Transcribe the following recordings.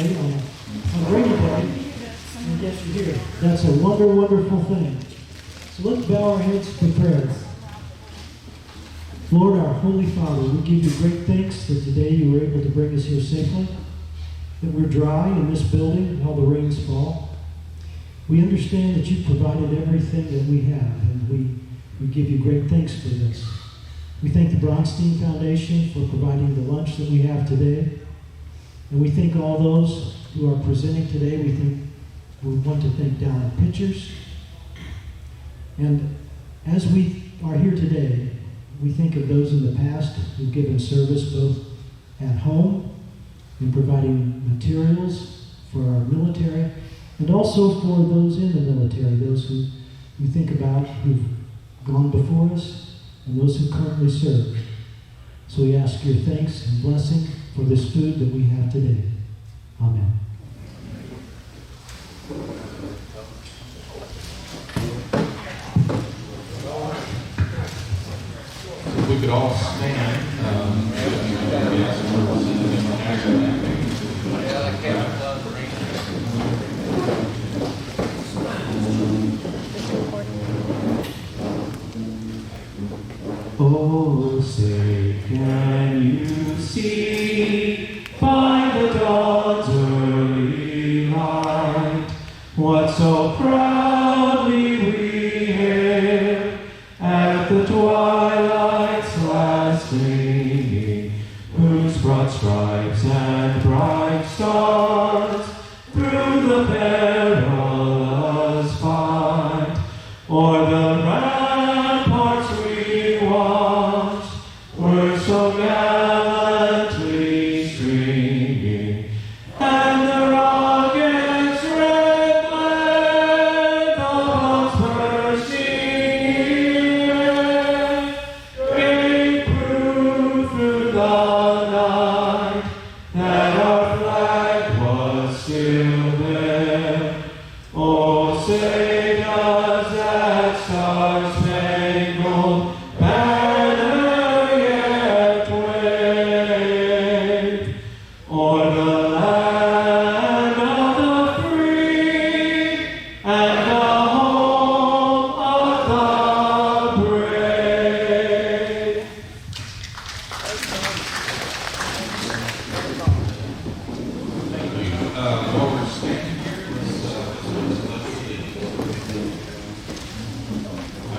Day on Brady Day and get you here. That's a wonderful thing. So let's bow our heads for prayer. Lord, our Holy Father, we give you great thanks that today you were able to bring us here safely, that we're dry in this building while the rains fall. We understand that you provided everything that we have, and we give you great thanks for this. We thank the Bronstein Foundation for providing the lunch that we have today. And we thank all those who are presenting today. We want to thank Dallin Pitchers. And as we are here today, we think of those in the past who've given service both at home in providing materials for our military, and also for those in the military, those who we think about who've gone before us and those who currently serve. So we ask your thanks and blessing for this food that we have today. Amen. If we could all stand. Oh, say, can you see by the dawn's early light what so proudly we hailed at the twilight's last gleaming, whose broad stripes and bright stars through the perilous fight o'er the ramparts we watched were so gallantly streaming, and the rocket's red blade of bursting gave proof through the night that our flag was still there. Oh, say does that star-spangled banner yet wave o'er the land of the free and the home of the brave? Thank you. While we're standing here, let's I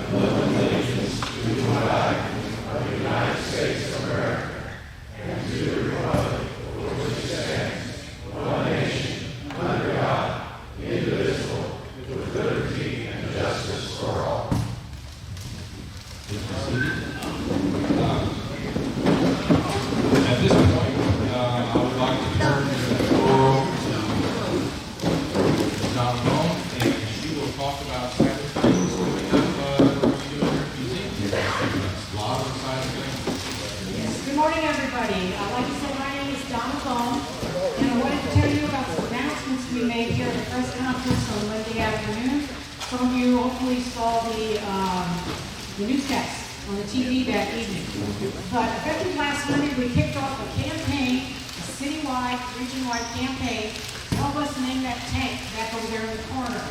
pledge allegiance to the flag of the United States of America and to the republic for which it stands, one nation, under God, indivisible, with liberty and justice for all. Please be seated. At this point, I would like to turn the floor over to Donna Bone, and she will talk about several things coming up we're doing here at the museum. A lot of exciting things. Yes, good morning, everybody. Like I said, my name is Donna Bone, and I wanted to tell you about some announcements we made here at the press conference on Monday afternoon. Some of you hopefully saw the newscast on the TV that evening. But effective last Monday, we kicked off a campaign, a citywide, region-wide campaign to help us name that tank back over there in the corner.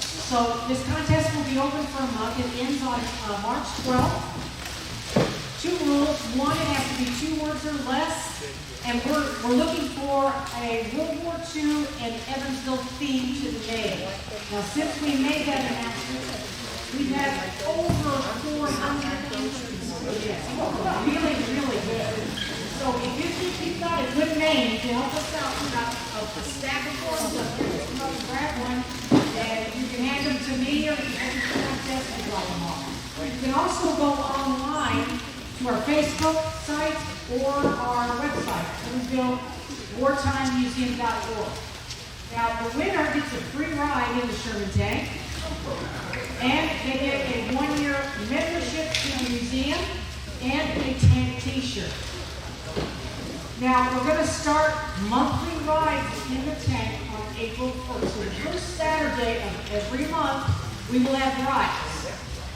So this contest will be open for a month. It ends on March 12th. Two rules. One, it has to be 2 words or less. And we're looking for a World War II and Evansville theme to the name. Now, since we made that announcement, we've had over 400 entries. Yes, really good. So if you've got a good name to help us out, we've got a stack of forms up here. Just come up and grab one, and you can hand them to me, or you can hand them to my desk and drop them off. You can also go online to our Facebook site or our website, WWII.wartimemuseum.org. Now, the winner gets a free ride in the Sherman tank, and they get a 1-year membership to the museum and a tank t-shirt. Now, we're going to start monthly rides in the tank on April 1st. So the first Saturday of every month, we will have rides.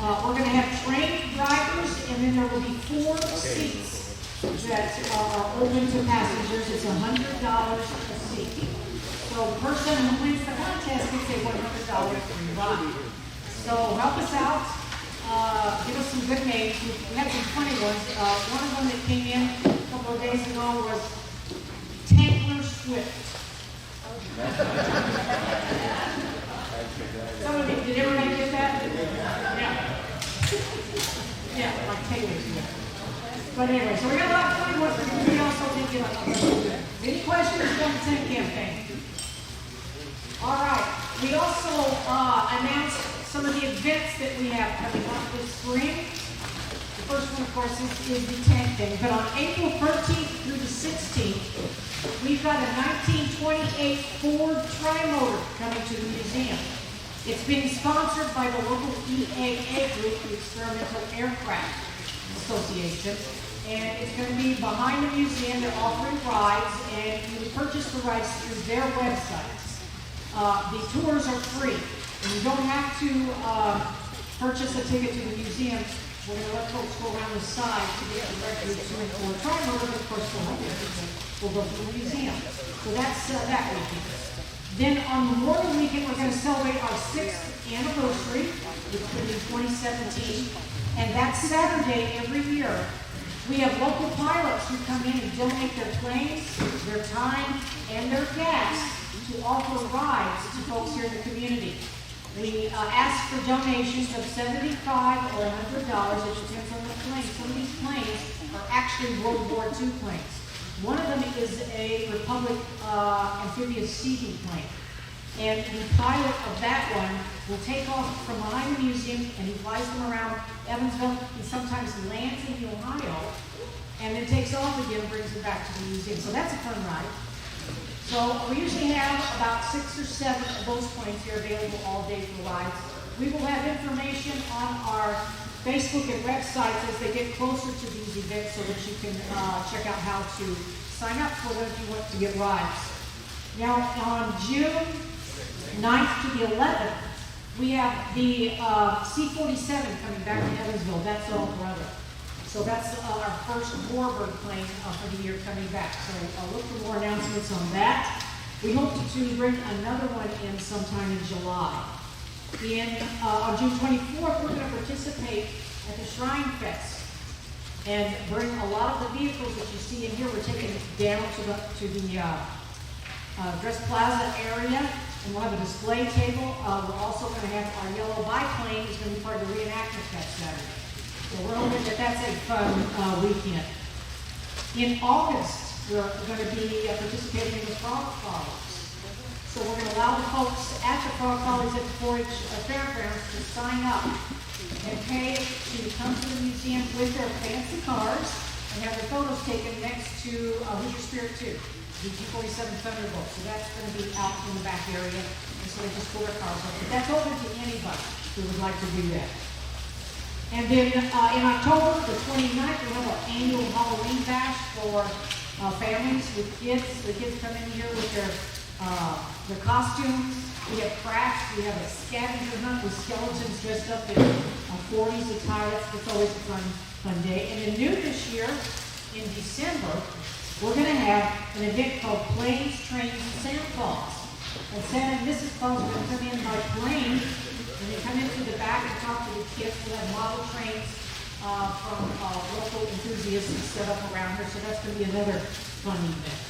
We're going to have trained drivers, and then there will be 4 seats that are open to passengers. It's $100 a seat. So the person who wins the contest gets a $100 free ride. So help us out. Give us some good names. We had some funny ones. One of them that came in a couple of days ago was Taylor Swift. Somebody, did everybody get that? Yeah. Yeah, like Taylor Swift. But anyway, so we got a lot of funny ones. We also did get any questions from the 10 campaign? All right. We also announced some of the events that we have coming up this spring. The first one, of course, is the tent thing. But on April 13th through the 16th, we've got a 1928 Ford Trimotor coming to the museum. It's being sponsored by the local EAA group, the Experimental Aircraft Association. And it's going to be behind the museum. They're offering rides, and you can purchase the rides through their websites. The tours are free, and you don't have to purchase a ticket to the museum. We're going to let folks go around the side to get directly to and for Trimotor, but of course we'll go to the museum. So that's that weekend. Then on Memorial Weekend, we're going to celebrate our 6th anniversary, which will be 2017, and that's Saturday every year. We have local pilots who come in and donate their planes, their time, and their gas to offer rides to folks here in the community. We ask for donations of $75 or $100. It depends on the plane. Some of these planes are actually World War II planes. One of them is a Republic amphibious seeding plane. And the pilot of that one will take off from behind the museum, and he flies them around Evansville. He sometimes lands in Ohio, and then takes off again and brings them back to the museum. So that's a fun ride. So we usually have about 6 or 7 of those planes here available all day for rides. We will have information on our Facebook and websites as they get closer to these events so that you can check out how to sign up for them if you want to get rides. Now on June 9th to the 11th, we have the C-47 coming back to Evansville. That's all brother. So that's our first warbird plane for the year coming back. So look for more announcements on that. We hope to bring another one in sometime in July. On June 24th, we're going to participate at the Shrine Fest and bring a lot of the vehicles that you see in here. We're taking it down to the Dress Plaza area, and we'll have a display table. We're also going to have our yellow biplane is going to be part of the reenactment that Saturday. So we're hoping that that's a fun weekend. In August, we're going to be participating in the Frog Follies. So we're going to allow the folks at the Frog Follies at the 4-H Fairgrounds to sign up and pay to come to the museum with their fancy cars and have their photos taken next to Hoosier Spirit 2, the G47 Thunderbolt. So that's going to be out in the back area, and so they just pull their cars up. But that's open to anybody who would like to do that. And then in October, the 29th, we'll have our annual Halloween bash for families with kids. The kids come in here with their costumes. We have crafts. We have a scavenger hunt with skeletons dressed up in 40s attire. That's always a fun day. And then new this year, in December, we're going to have an event called Planes, Trains, and Santa Claus. And Santa and Mrs. Claus are going to come in by plane, and they come into the back and talk to the kids. We'll have model trains from local enthusiasts set up around here. So that's going to be another fun event.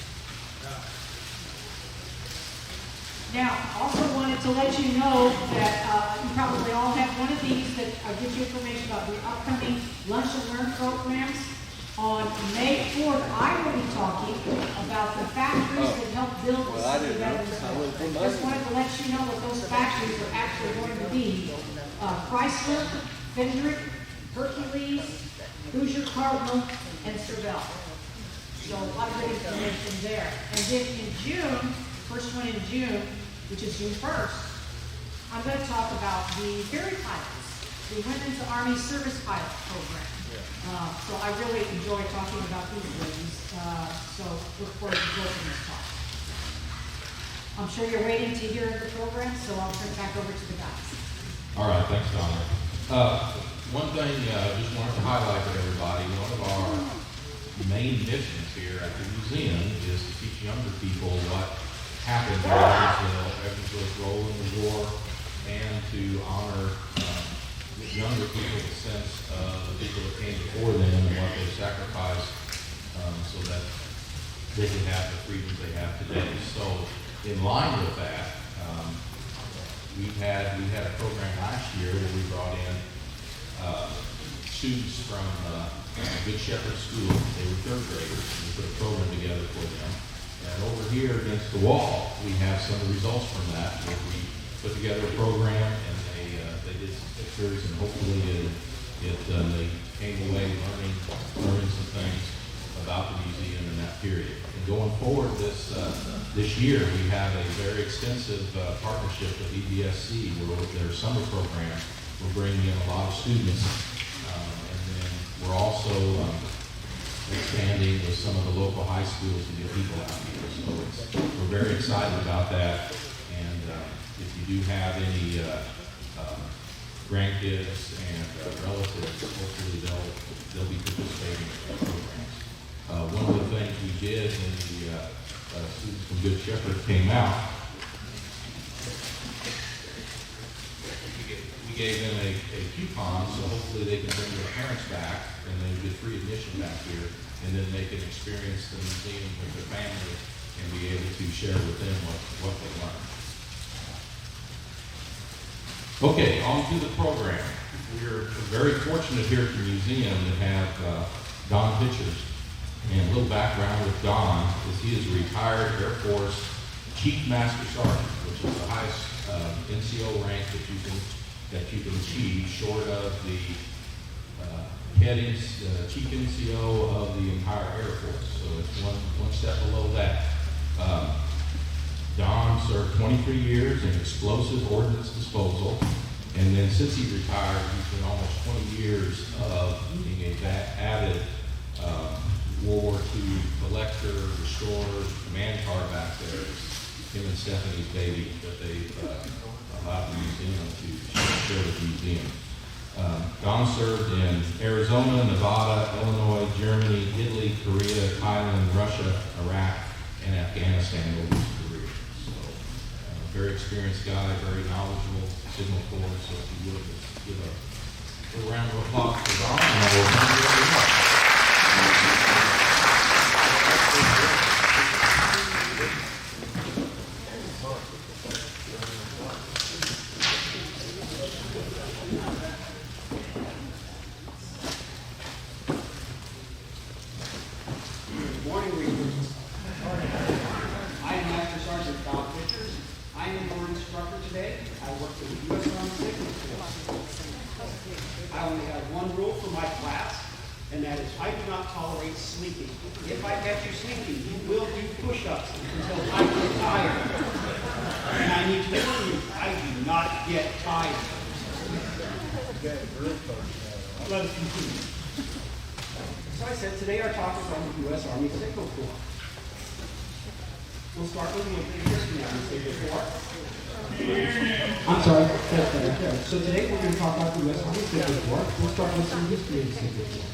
Now, also wanted to let you know that you probably all have one of these that gives you information about the upcoming Lunch and Learn programs. On May 4th, I will be talking about the factories that help build the city of Evansville. Just wanted to let you know that those factories are actually going to be Chrysler, Fendrick, Hercules, Hoosier Cardinal, and Cervell. So a lot of good information there. And then in June, first one in June, which is June 1st, I'm going to talk about the ferry pilots, the Women's Army Service Pilot Program. So I really enjoy talking about these ladies, so look forward to building this talk. I'm sure you're waiting to hear the program, so I'll turn it back over to the guys. All right, thanks, Donna. One thing I just wanted to highlight to everybody, one of our main missions here at the museum is to teach younger people what happened during the Evansville's role in the war and to honor younger people a sense of the people that came before them and what they sacrificed so that they can have the freedoms they have today. So in line with that, we had a program last year where we brought in students from Good Shepherd School. They were third graders, and we put a program together for them. And over here against the wall, we have some of the results from that, where we put together a program and they did some pictures, and hopefully they came away learning some things about the museum in that period. And going forward this year, we have a very extensive partnership with EBSC, where their summer program, we're bringing in a lot of students, and then we're also expanding with some of the local high schools to get people out here. So we're very excited about that. And if you do have any grandkids and relatives, hopefully they'll be participating in our programs. One of the things we did when the students from Good Shepherd came out, we gave them a coupon, so hopefully they can bring their parents back and they get free admission back here, and then they can experience the museum with their family and be able to share with them what they learned. Okay, on to the program. We're very fortunate here at the museum to have Don Pitchers. And a little background with Don is he is a retired Air Force Chief Master Sergeant, which is the highest NCO rank that you can achieve, short of the Chief NCO of the entire Air Force. So it's one step below that. Don served 23 years in explosive ordnance disposal, and then since he retired, he's been almost 20 years of being a avid World War II collector, restorer, command car back there. Him and Stephanie's baby that they've allowed the museum to share with the museum. Don served in Arizona, Nevada, Illinois, Germany, Italy, Korea, Thailand, Russia, Iraq, and Afghanistan over his career. So, very experienced guy, very knowledgeable, signal corps. So if you would, just give a round of applause for Don, and I will turn it over to Mark. I only have one rule for my class, and that is I do not tolerate sleeping. If I catch you sleeping, you will do push-ups until I get tired. And I need to warn you, I do not get tired. Let us continue. So I said, today our topic is on the U.S. Army Signal Corps. We'll start with a little bit of history on the Signal Corps. I'm sorry, that's right there. So today we're going to talk about the U.S. Army Signal Corps. We'll start with some history of the Signal Corps.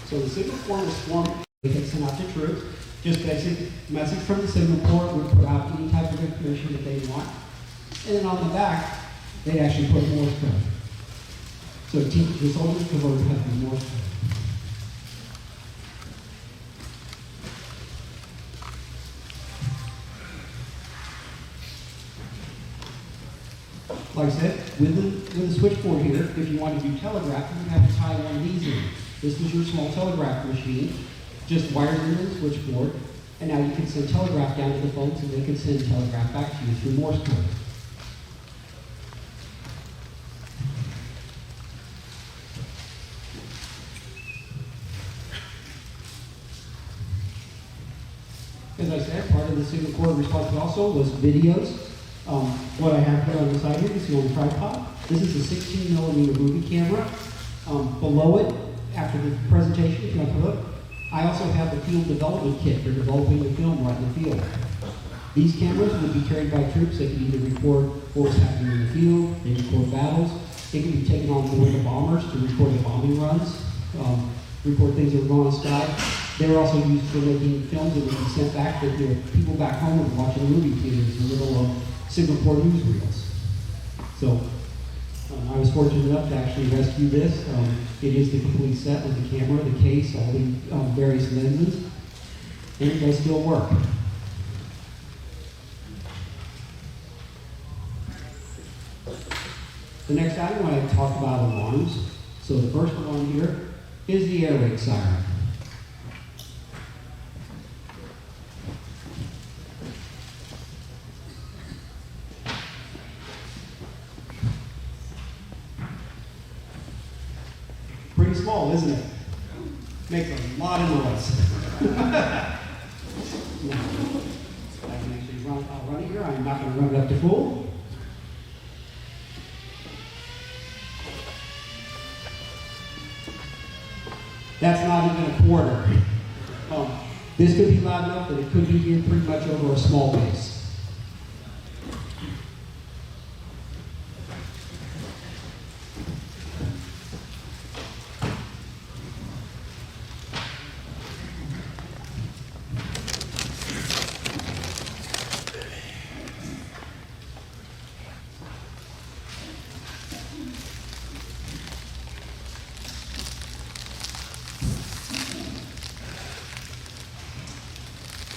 So the Signal Corps was formed, they had sent out to troops, just basic message from the Signal Corps would put out any type of information that they want. And then on the back, they'd actually put Morse code. So teach the soldiers to learn how to do Morse code. Like I said, with the switchboard here, if you want to do telegraph, you would have to tie one of these in. This was your small telegraph machine, just wired into the switchboard, and now you can send telegraph down to the phones and they can send telegraph back to you through Morse code. As I said, part of the Signal Corps responsibility also was videos. What I have here on the side here, you see on the tripod, this is a 16mm movie camera. Below it, after the presentation, if you want to look, I also have the field development kit for developing the film right in the field. These cameras would be carried by troops that could either record what's happening in the field, they record battles, It can be taken on board the bombers to record the bombing runs, record things that were going on the sky. They were also used for making films that would be sent back to people back home and watching movie theaters in little Singapore newsreels. So I was fortunate enough to actually rescue this. It is the complete set with the camera, the case, all the various lenses, and it does still work. The next item I want to talk about alarms. So the first one here is the air raid siren. Pretty small, isn't it? Makes a lot of noise. Now, I can actually run it here. I'm not going to run it up to full. That's not even a quarter. This could be loud enough that it could be here pretty much over a small base.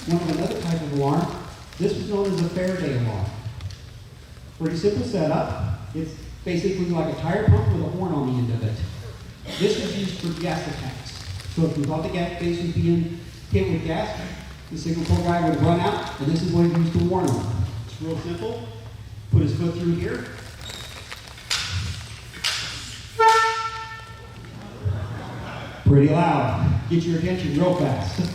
Another type of alarm, this was known as a Faraday alarm. Pretty simple setup. It's basically like a tire pump with a horn on the end of it. This was used for gas attacks. So if you thought the gas station was being hit with gas, the signal corps guy would run out, and this is what he used to warn them. It's real simple. Put his foot through here. Pretty loud. Get your attention real fast.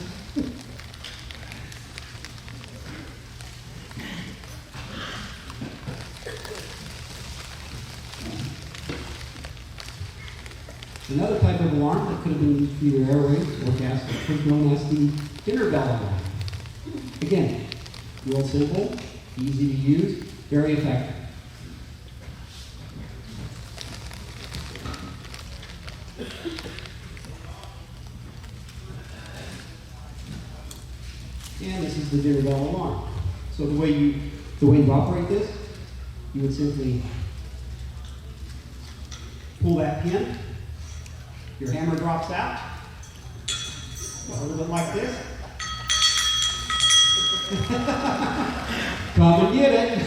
Another type of alarm that could have been used for either air raid or gas was known as the dinner bell alarm. Again, real simple, easy to use, very effective. And this is the dinner bell alarm. So the way you operate this, you would simply pull that pin. Your hammer drops out, a little bit like this. Come and get it.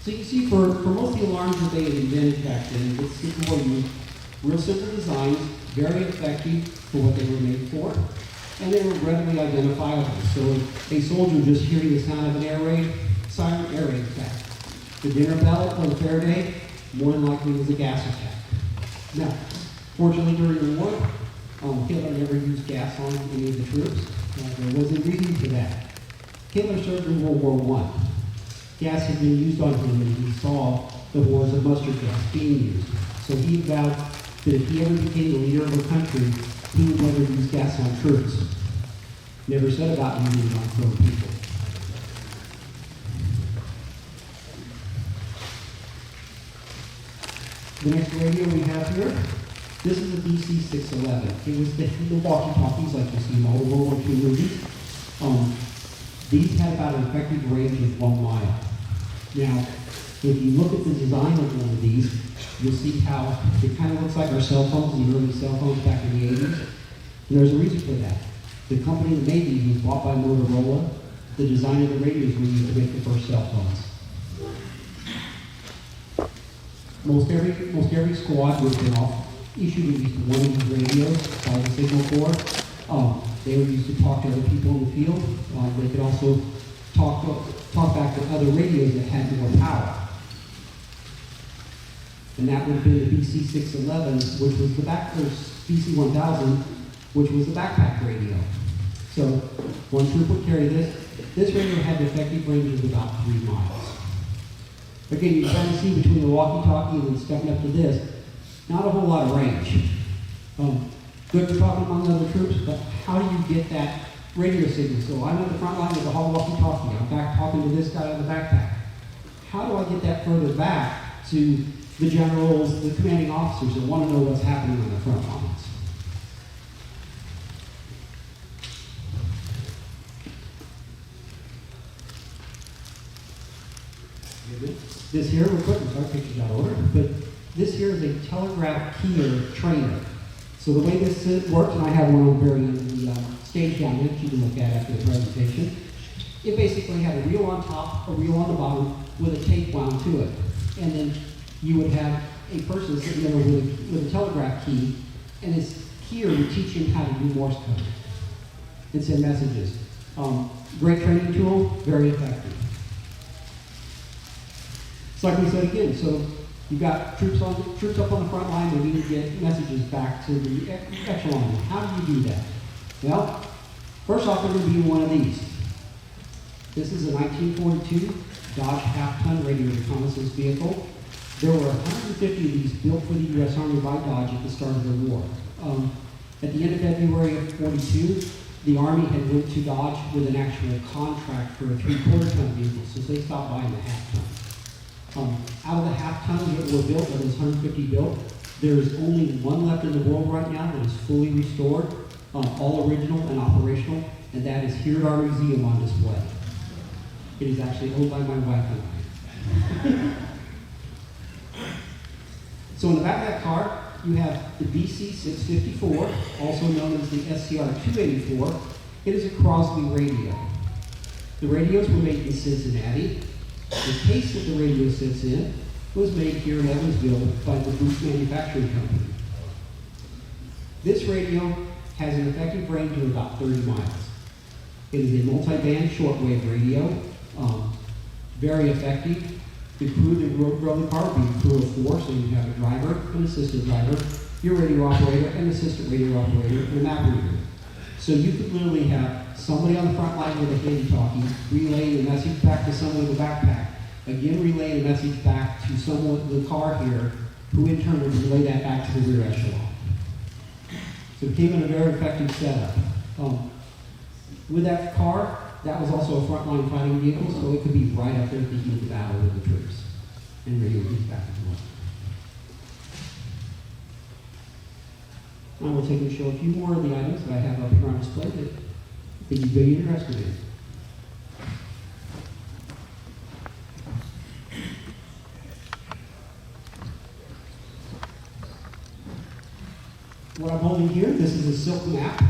So you see, for most of the alarms that they had invented back then, it's simple use, real simple designs, very effective for what they were made for. And they were readily identifiable. So a soldier just hearing the sound of an air raid, silent air raid attack. The dinner bell or the Faraday, more than likely was a gas attack. Now, fortunately during the war, Hitler never used gas on any of the troops. There was a reason for that. Hitler served in World War I. Gas had been used on him and he saw the wars of mustard gas being used. So he vowed that if he ever became the leader of a country, he would never use gas on troops. Never said about using it on pro people. The next radio we have here, this is a DC-611. It was the walkie-talkies like you see in all the World War II movies. These had about an effective range of 1 mile. Now, if you look at the design of one of these, you'll see how it kind of looks like our cell phones, the early cell phones back in the 80s. And there's a reason for that. The company that made these was bought by Motorola. The design of the radios were used to make the first cell phones. Most every squad would have been issued at least one of these radios by the signal corps. They were used to talk to other people in the field. They could also talk back to other radios that had more power. And that would have been the BC-611, which was the BC-1000, which was the backpack radio. So one troop would carry this. This radio had an effective range of about 3 miles. Again, you can see between the walkie-talkie and then stepping up to this, not a whole lot of range. good for talking among other troops, but how do you get that radio signal? So I'm at the front line with a hall walkie-talkie. I'm back talking to this guy on the backpack. How do I get that further back to the generals, the commanding officers that want to know what's happening on the front lines? This here, real quick, I'm sorry, picture's out of order, but this here is a telegraph keyer trainer. So the way this works, and I have one on the very end of the stage down there that you can look at after the presentation, it basically had a reel on top, a reel on the bottom, with a tape wound to it. And then you would have a person sitting there with a telegraph key, and this keyer would teach him how to do Morse code and send messages. Great training tool, very effective. So like we said again, so you've got troops up on the front line, they need to get messages back to the echelon. How do you do that? Well, first off, they're going to be one of these. This is a 1942 Dodge half-ton radio reconnaissance vehicle. There were 150 of these built for the U.S. Army by Dodge at the start of the war. At the end of February of 42, the Army had went to Dodge with an actual contract for a 3/4 ton vehicle, so they stopped buying the half-ton. Out of the half-ton that were built, of those 150 built, there is only one left in the world right now that is fully restored, all original and operational, and that is here at our museum on display. It is actually owned by my wife and I. So in the back of that car, you have the BC-654, also known as the SCR-284. It is a Crosley radio. The radios were made in Cincinnati. The case that the radio sits in was made here in Evansville by the Booth Manufacturing Company. This radio has an effective range of about 30 miles. It is a multi-band shortwave radio, very effective. The crew that drove the car would be a crew of 4, so you have a driver, an assistant driver, your radio operator, an assistant radio operator, and a map reader. So you could literally have somebody on the front line with a handy-talkie relaying a message back to someone with a backpack, again relaying a message back to someone with the car here, who in turn would relay that back to the rear echelon. So it became a very effective setup. With that car, that was also a frontline fighting vehicle, so it could be right up there at the heat of the battle with the troops, and radio these back and forth. I will take and show a few more of the items that I have up here on display that I think you'd be interested in. What I'm holding here, this is a silk map.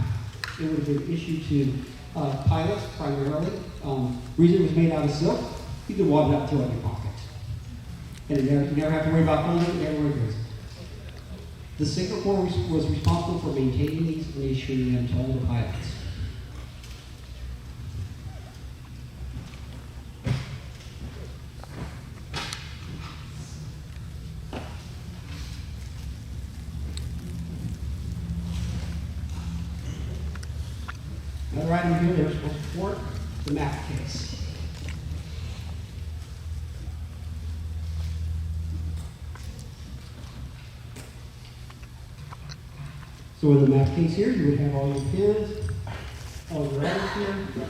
It would have been issued to pilots primarily. Reason it was made out of silk, you could wad it up to it in your pocket. And you never have to worry about holding it, never worry. The Signal Corps was responsible for maintaining these and issuing them to all the pilots. Another item here, they're supposed to support the map case. So in the map case here, you would have all your pins, all your items here.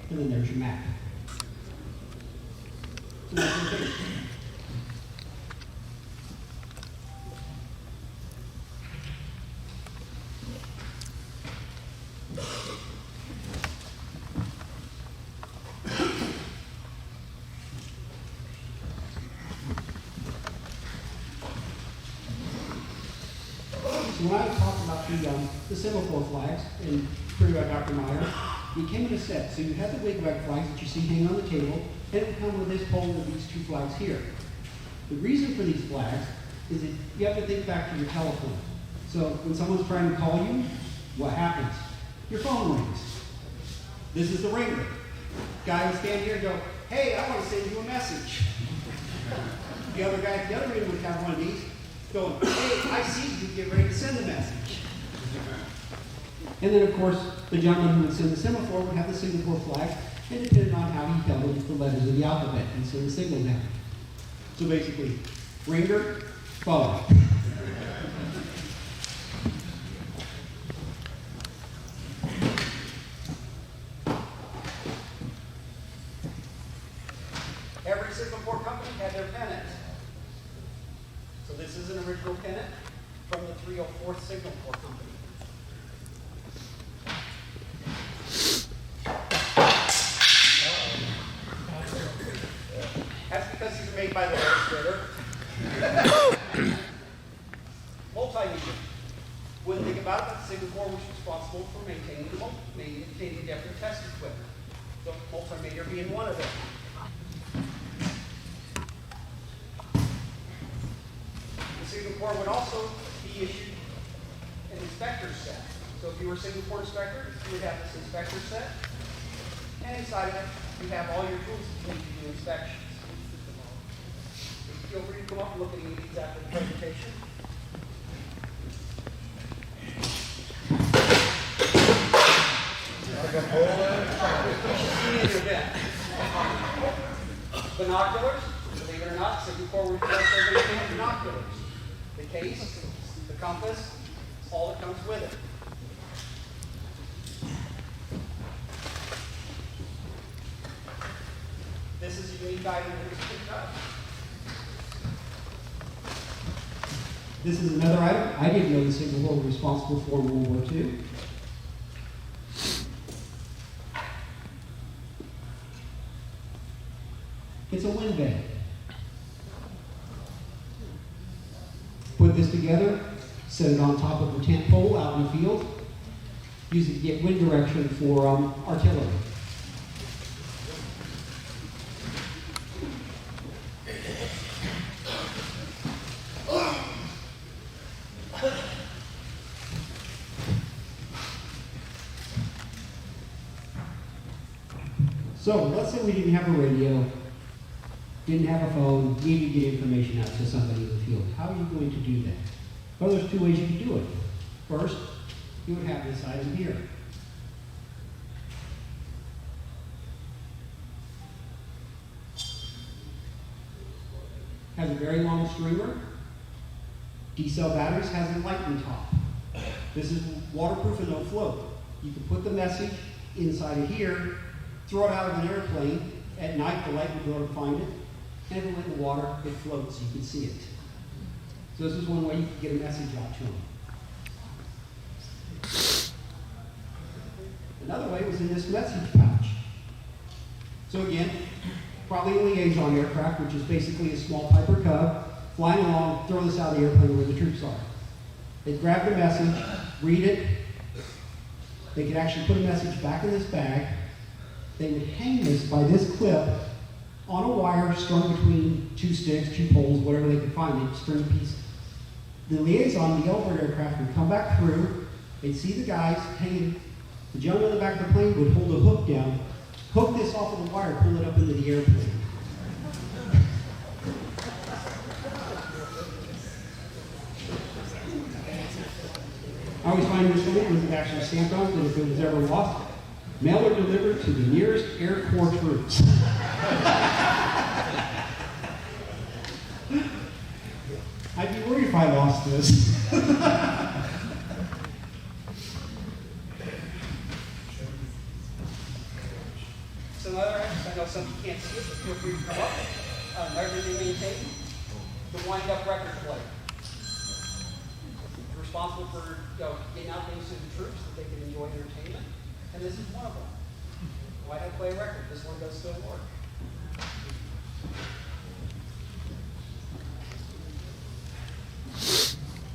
And then there's your map. So that's your case. So when I was talking about the semaphore flags, and pretty by Dr. Meyer, it came in a set. So you have the wig-wag flags that you see hanging on the table, and it would come with this pole with these two flags here. The reason for these flags is that you have to think back to your telephone. So when someone's trying to call you, what happens? Your phone rings. This is the ringer. Guy would stand here and go, hey, I want to send you a message. The other guy at the other end would have one of these, going, hey, I see you, get ready to send the message. And then, of course, the gentleman who would send the semaphore would have the Singapore flag, and depending on how he held it, the letters of the alphabet, and send the signal down. So basically, ringer, Follow. Every Signal Corps company had their pennant. So this is an original pennant from the 304th Signal Corps Company. That's because these are made by the illustrator. Multimedia. Wouldn't think about it, but the Signal Corps was responsible for maintaining different test equipment. So multimedia being one of them. The Signal Corps would also be issued an inspector set. So if you were a Signal Corps inspector, you would have this inspector set. And inside of it, you have all your tools that you need to do inspections. Feel free to come up and look at any of these after the presentation. Binoculars, believe it or not, Signal Corps requires everything in binoculars. The case, the compass, all that comes with it. This is a unique item that was picked up. This is another item I didn't know the Signal Corps was responsible for in World War II. It's a wind vane. Put this together, set it on top of a tent pole out in the field, use it to get wind direction for artillery. So let's say we didn't have a radio, didn't have a phone, needed to get information out to somebody in the field. How are you going to do that? Well, there's two ways you can do it. First, you would have this item here. Has a very long streamer. D-cell batteries, has a light on top. This is waterproof and no float. You can put the message inside of here, throw it out of an airplane. At night, the light would go to find it. And if it went in the water, it floats. You can see it. So this is one way you can get a message out to them. Another way was in this message pouch. So again, probably a liaison aircraft, which is basically a small Piper Cub, flying along, throw this out of the airplane where the troops are. They'd grab the message, read it. They could actually put a message back in this bag. They would hang this by this clip on a wire strung between two sticks, two poles, whatever they could find. They'd string a piece. The liaison, the Elbert aircraft, would come back through. They'd see the guys hanging. The gentleman in the back of the plane would hold a hook down, hook this off of the wire, pull it up into the airplane. I always find this one was actually stamped on, and if it was ever lost, mail or delivered to the nearest Air Corps troops. I'd be worried if I lost this. Some other items, I know some of you can't see it, but feel free to come up. Regularly maintained, the wind-up record player. Responsible for getting out things to the troops that they can enjoy entertainment. And this is one of them. Why not play a record? This one does still work.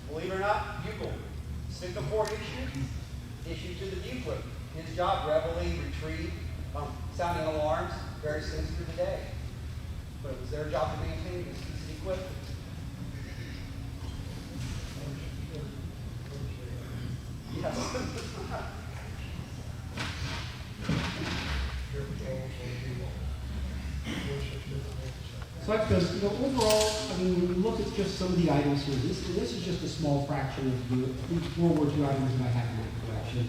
Believe it or not, bugle. Signal Corps issued to the bugler. His job, reveille, retrieve, sounding alarms, various things through the day. But it was their job to maintain this piece of equipment. Yes. So like this, overall, I mean, when you look at just some of the items here, this is just a small fraction of the World War II items that I have in my collection.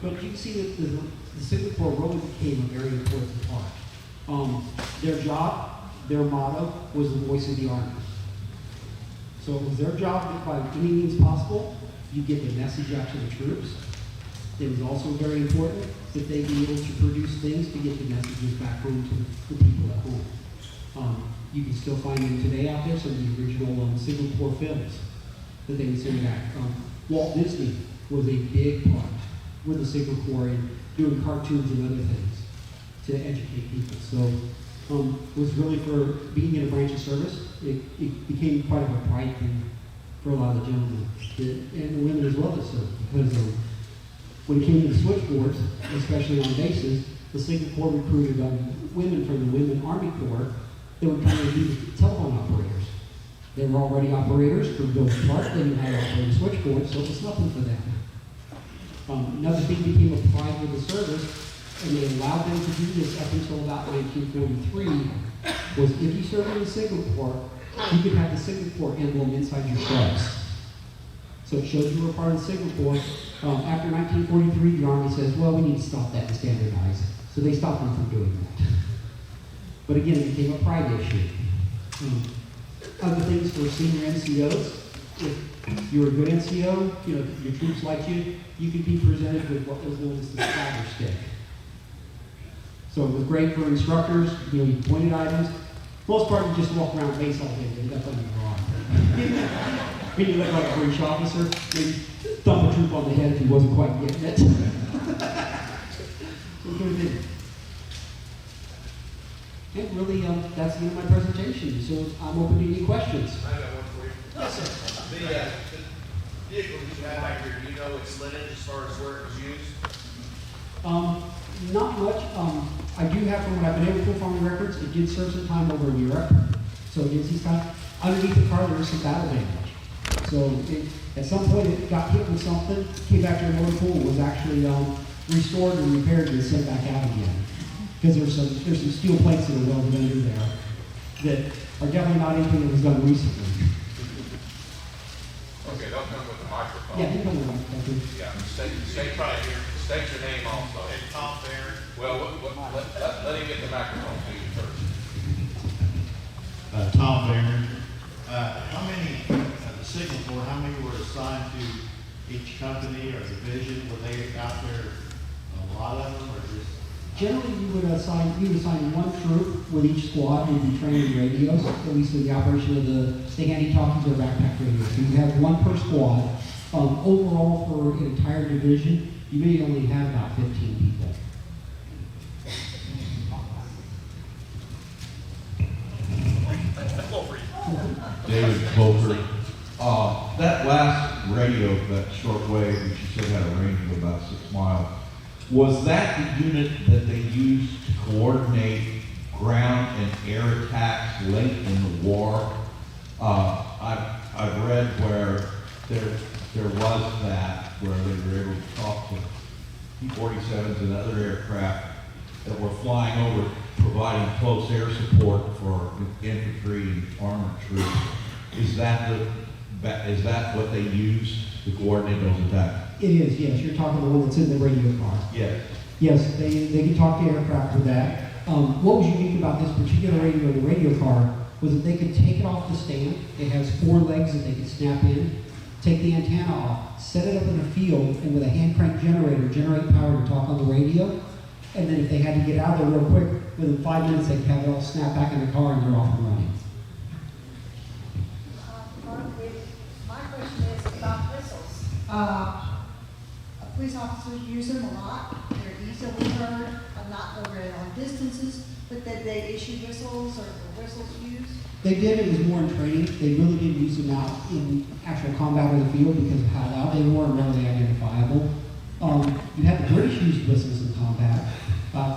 But you can see that the Signal Corps really became a very important part. Their job, their motto, was the voice of the Army. So it was their job that by any means possible, you get the message out to the troops. It was also very important that they be able to produce things to get the messages back home to the people at home. You can still find them today out there, some of the original Signal Corps films that they would send back. Walt Disney was a big part with the Signal Corps in doing cartoons and other things to educate people. So it was really, for being in a branch of service, it became quite of a pride thing for a lot of the gentlemen and the women as well that served, because when it came to the switchboards, especially on bases, the Signal Corps recruited women from the Women Army Corps that would come and be telephone operators. They were already operators for Bill Clark. They knew how to operate a switchboard, so it was nothing for them. Another thing became a pride with the service, and they allowed them to do this up until about 1943, was if you served in the Signal Corps, you could have the Signal Corps emblem inside your clubs. So it shows you were part of the Signal Corps. After 1943, the Army says, well, we need to stop that and standardize. So they stopped them from doing that. But again, it became a pride issue. Other things for senior NCOs, if you're a good NCO, your troops like you could be presented with what was known as the swagger stick. So it was great for instructors, you pointed items. Most part, you just walk around base all day, but that's on your arm. When you look like a British officer, maybe thump a troop on the head if he wasn't quite getting it. So good thing. And really, that's the end of my presentation. So I'm open to any questions. I got one for you. Yes, sir. The vehicle that you have back here, do you know its lineage as far as where it was used? Not much. I do have, from what I've been able to pull from the records, it did serve some time over in Europe. So it did see stuff. Underneath the car, there was some battle damage. So at some point, it got hit with something, came back to the motor pool, was actually restored and repaired and sent back out again. Because there's some steel plates that are welded under there that are definitely not anything that was done recently. Okay, they'll come with a microphone. Yeah, they come with a microphone. Yeah, state right here. State your name also. And Tom Barron. Well, let him get the microphone to you first. Tom Barron. How many, the Signal Corps, how many were assigned to each company or division? Were they out there, a lot of them, or just? Generally, you would assign one troop with each squad who would be trained in radios, at least in the operation of the handy-talkies or backpack radios. So you have one per squad. Overall, for an entire division, you may only have about 15 people. David Coulter. That last radio, that shortwave, which you said had a range of about 6 miles, was that the unit that they used to coordinate ground and air attacks late in the war? I've read where there was that, where they were able to talk to P-47s and other aircraft that were flying over, providing close air support for infantry and armored troops. Is that what they use to coordinate those attacks? It is, yes. You're talking the one that's in the radio car. Yes. Yes, they can talk to aircraft with that. What was unique about this particular radio, the radio car, was that they could take it off the stand. It has 4 legs that they could snap in, take the antenna off, set it up in a field, and with a hand crank generator, generate power to talk on the radio. And then if they had to get out there real quick, within 5 minutes, they could have it all snap back in the car and they're off and running. My question is about whistles. Police officers use them a lot. They're easily heard. I'm not over it on distances, but did they issue whistles or were whistles used? They did. It was more in training. They really didn't use them out in actual combat in the field because of how loud they were and readily identifiable. You had the British use whistles in combat.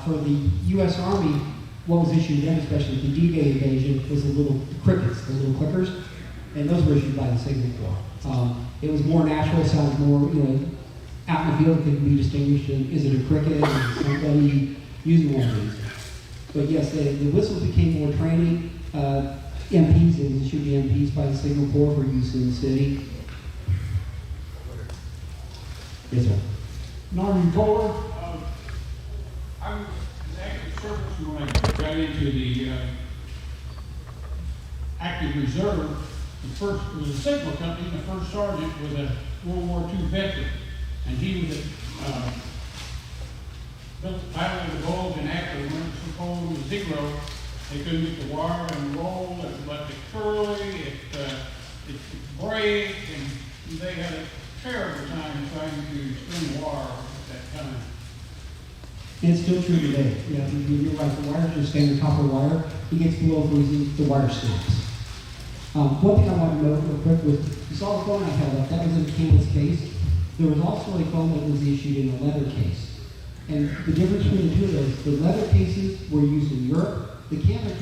For the U.S. Army, what was issued then, especially the D-Day invasion, was the little crickets, the little clickers, and those were issued by the Signal Corps. It was more natural, sounds more, out in the field, it could be distinguished in, is it a cricket, is it somebody using one of these? But yes, the whistles became more training. MPs, it was issued to MPs by the Signal Corps for use in the city. Yes, sir. Norman Kohler. I was in active service when I got into the active reserve. it was a signal company, and the first sergeant was a World War II veteran. And he was at, built the Battle of the Bulge, and after it went so cold and zero, they couldn't get the wire and roll, it let it curly, it break, and they had a terrible time trying to string wire at that time. And it's still true today. Yeah, you're right, the wire's just standard copper wire. It gets below freezing, the wire snaps. One thing I want to note real quick was, you saw the phone I held up, that was in a canvas case. There was also a phone that was issued in a leather case. And the difference between the two of those, the leather cases were used in Europe, the canvas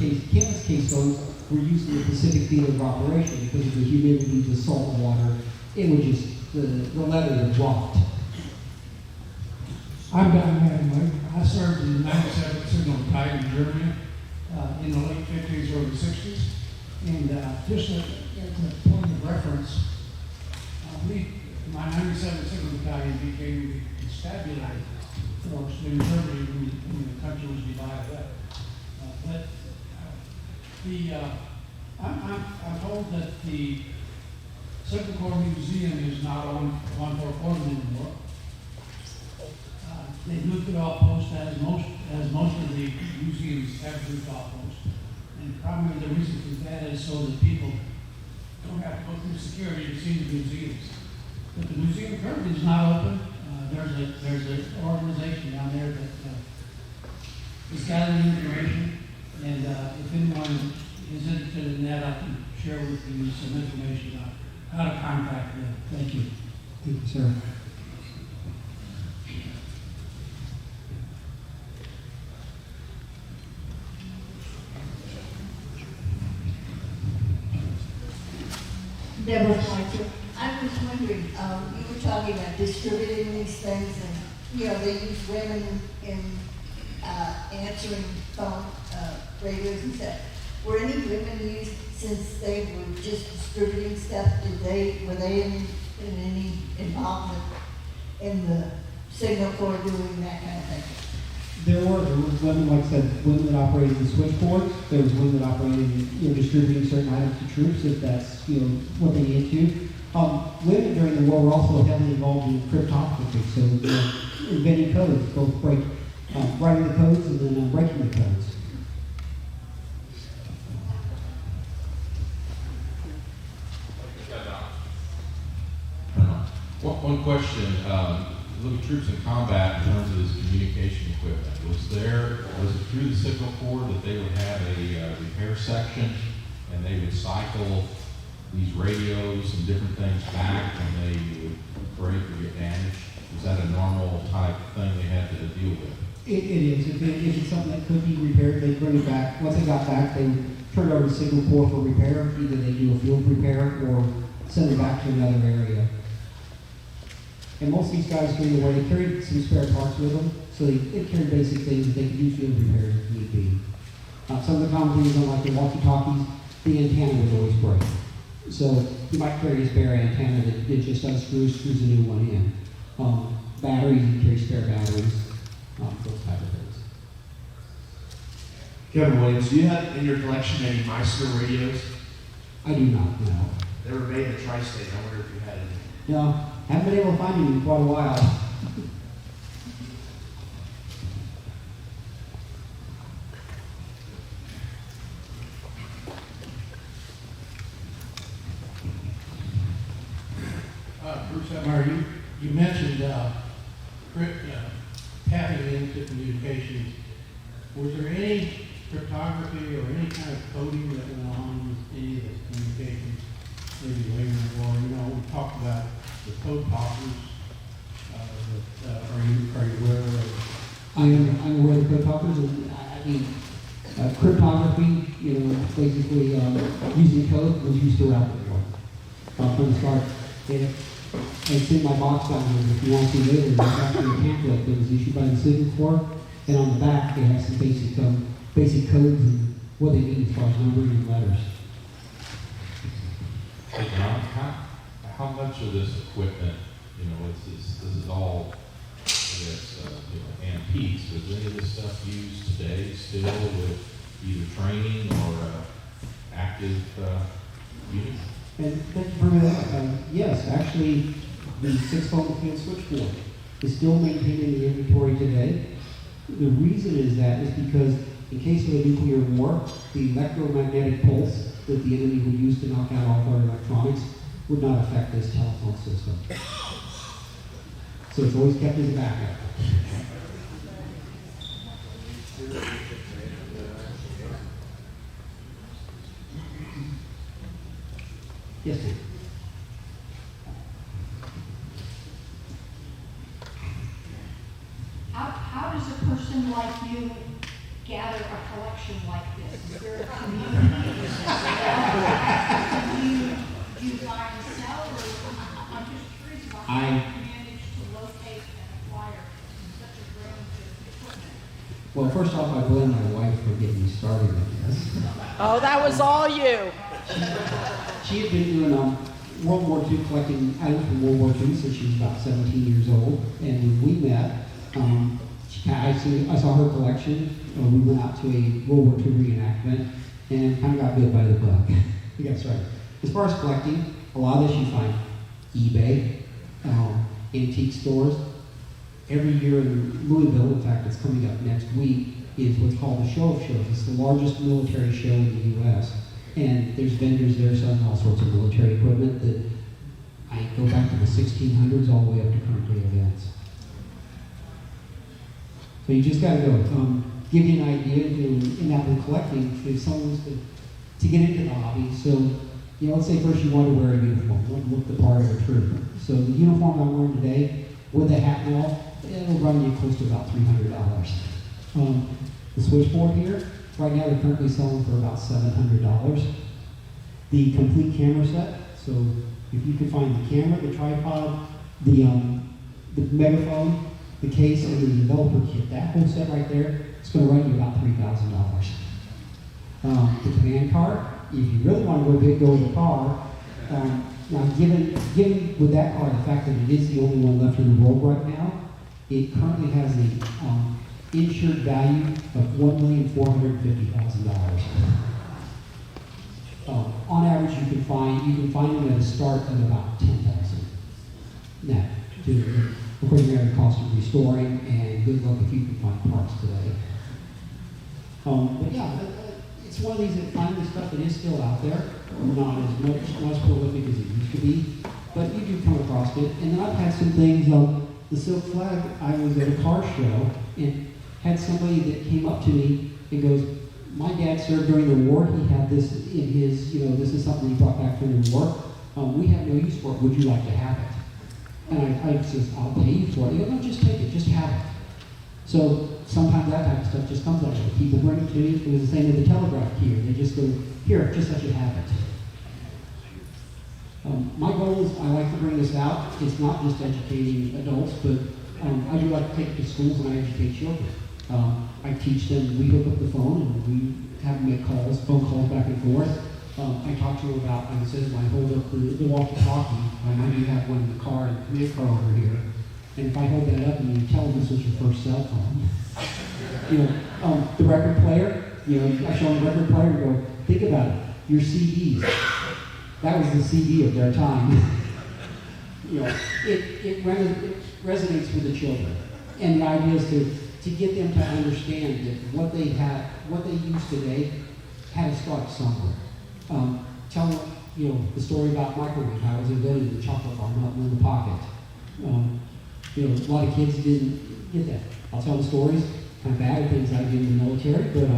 case phones were used in the Pacific theater of operation because of the humidity, the salt water. It would just, the leather would rot. I'm Don Mattingly. I served in the 97th Signal Battalion in Germany in the late 50s, early 60s. And just as a point of reference, I believe my 97th Signal Battalion became the constabulary force in Germany when the country was divided up. I'm told that the Signal Corps Museum is not on Fort Portland anymore. They moved it off post as most of the museums have moved off post. And probably the reason for that is so that people don't have to go through security to see the museums. But the museum currently is not open. There's an organization down there that is gathering information. And if anyone is interested in that, I can share with you some information on how to contact them. Thank you. Thank you, sir. Deborah Schweitzer. I was wondering, you were talking about distributing these things, and, they use women in answering phone radios and stuff. Were any women used since they were just distributing stuff? Were they in any involvement in the Signal Corps doing that kind of thing? There were women, like I said, women that operated the switchboards. There was women that operated, distributing certain items to troops if that's, what they need to. Women during the war were also heavily involved in cryptography, so inventing codes, both writing the codes and then breaking the codes. One question, little troops in combat in terms of this communication equipment, was it through the Signal Corps that they would have a repair section and they would cycle these radios and different things back when they would break or get damaged? Was that a normal type thing they had to deal with? It is. If it's something that could be repaired, they bring it back. Once they got back, they turn it over to Signal Corps for repair. Either they do a field repair or send it back to another area. And most of these guys during the war, they carried some spare parts with them, so they carried basic things that they could do field repairs if need be. Some of the common things, like the walkie-talkies, the antenna would always break. So you might carry a spare antenna that just unscrews, screws a new one in. Batteries, you carry spare batteries, those type of things. Kevin Williams, do you have in your collection any Meister radios? I do not, no. They were made in the tri-state. I wonder if you had any. No, haven't been able to find any in quite a while. Bruce Edmeyer, you mentioned tapping into communications. Was there any cryptography or any kind of coding that went on with any of the communications? Maybe later in the war, we talked about the code poppers. Are you aware of? I'm aware of code poppers, and cryptography, basically using code was used throughout the war. From the start, it's in my box down here. If you want to see later, there's actually a pamphlet that was issued by the Signal Corps, and on the back it has some basic codes and what they mean as far as numbering and letters. Hey John, how much of this equipment, this is all, I guess, antiques, was any of this stuff used today still with either training or active units? And thank you for bringing that up. Yes, actually, the 6-phone field switchboard is still maintained in the inventory today. The reason is that is because in case of a nuclear war, the electromagnetic pulse that the enemy would use to knock out all of our electronics would not affect this telephone system. So it's always kept as a backup. Yes, ma'am. How does a person like you gather a collection like this? Is there a community? Do you buy and sell, or I'm just curious about how you manage to locate and acquire such a range of equipment? Well, first off, I blame my wife for getting me started in this. Oh, that was all you. She had been doing World War II, collecting items from World War II since she was about 17 years old. And when we met, I saw her collection. We went out to a World War II reenactment and kind of got bit by the bug. We got started. As far as collecting, a lot of this you find eBay, antique stores. Every year in Louisville, in fact, it's coming up next week, is what's called the Show of Shows. It's the largest military show in the U.S. And there's vendors there selling all sorts of military equipment that I go back to the 1600s all the way up to current day events. So you just got to go. Give you an idea, in that we're collecting, if someone was to get into the hobby. So, let's say first you want to wear a uniform, you want to look the part of a trooper. So the uniform I'm wearing today, with the hat and all, it'll run you close to about $300. The switchboard here, right now they're currently selling for about $700. The complete camera set, so if you can find the camera, the tripod, the megaphone, the case, and the developer kit, that whole set right there, it's going to run you about $3,000. The command card, if you really want to go big, go with the car. Now, given with that car, the fact that it is the only one left in the world right now, it currently has an insured value of $1,450,000. On average, you can find them at a start of about $10,000. Now, of course, you're going to have the cost of restoring, and good luck if you can find parts today. But yeah, it's one of these that finally stuff that is still out there, not as prolific as it used to be, but you do come across it. And then I've had some things, the silk flag, I was at a car show and had somebody that came up to me and goes, my dad served during the war, he had this in his, this is something he brought back from the war. We have no use for it, would you like to have it? And I says, I'll pay you for it. He goes, no, just take it, just have it. So sometimes that type of stuff just comes out of it. People bring it to me. It was the same with the telegraph key. They just go, here, just let you have it. My goal is, I like to bring this out. It's not just educating adults, but I do like to take it to schools and I educate children. I teach them, we hook up the phone and we have them make calls, phone calls back and forth. I talk to them about, like I said, when I hold up the walkie-talkie, I do have one in the car, the command car over here. And if I hold that up and you tell them this was your first cell phone, the record player, I show them the record player and go, think about it, your CDs. That was the CD of their time. It resonates with the children. And the idea is to get them to understand that what they use today had to start somewhere. Tell them, the story about microwave, how it was invented, the chocolate bar melting in the pocket. A lot of kids didn't get that. I'll tell them stories, kind of bad things I did in the military, but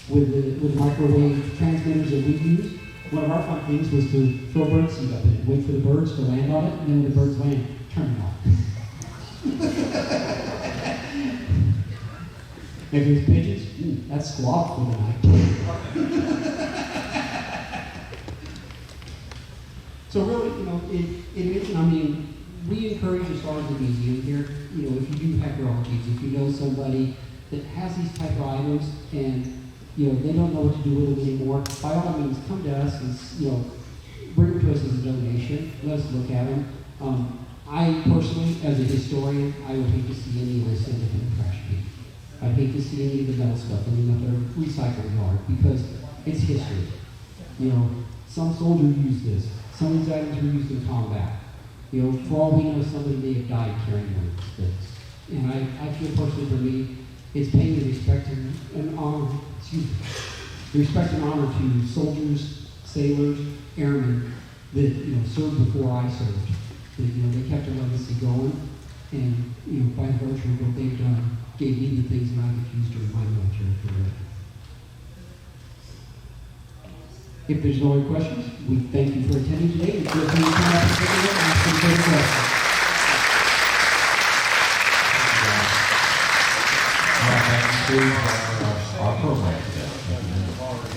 with microwave transmitters that we use, one of our fun things was to throw birdseed up in it, wait for the birds to land on it, and then when the birds land, turn it off. If it's pigeons, that's squawk for the night. So really, we encourage as far as the museum here, if you do have relatives, if you know somebody that has these type of items and, they don't know what to do with them anymore, by all means, come to us and, bring them to us as a donation. Let us look at them. I personally, as a historian, I would hate to see any of this end up in the trash bin. I'd hate to see any of the metal stuff ending up in a recycling yard because it's history. Some soldier used this. Some of these items were used in combat. You know, for all we know, somebody may have died carrying one of these things. And I feel personally for me, it's paying the respect and honor, the respect and honor to soldiers, sailors, airmen that, you know, served before I served. That, you know, they kept a legacy going, and, you know, by virtue of what they've done, gave me the things that I've used during my military career. If there's no other questions, we thank you for attending today, and feel free to come up and take a look and ask some further questions. Thank you, Steve.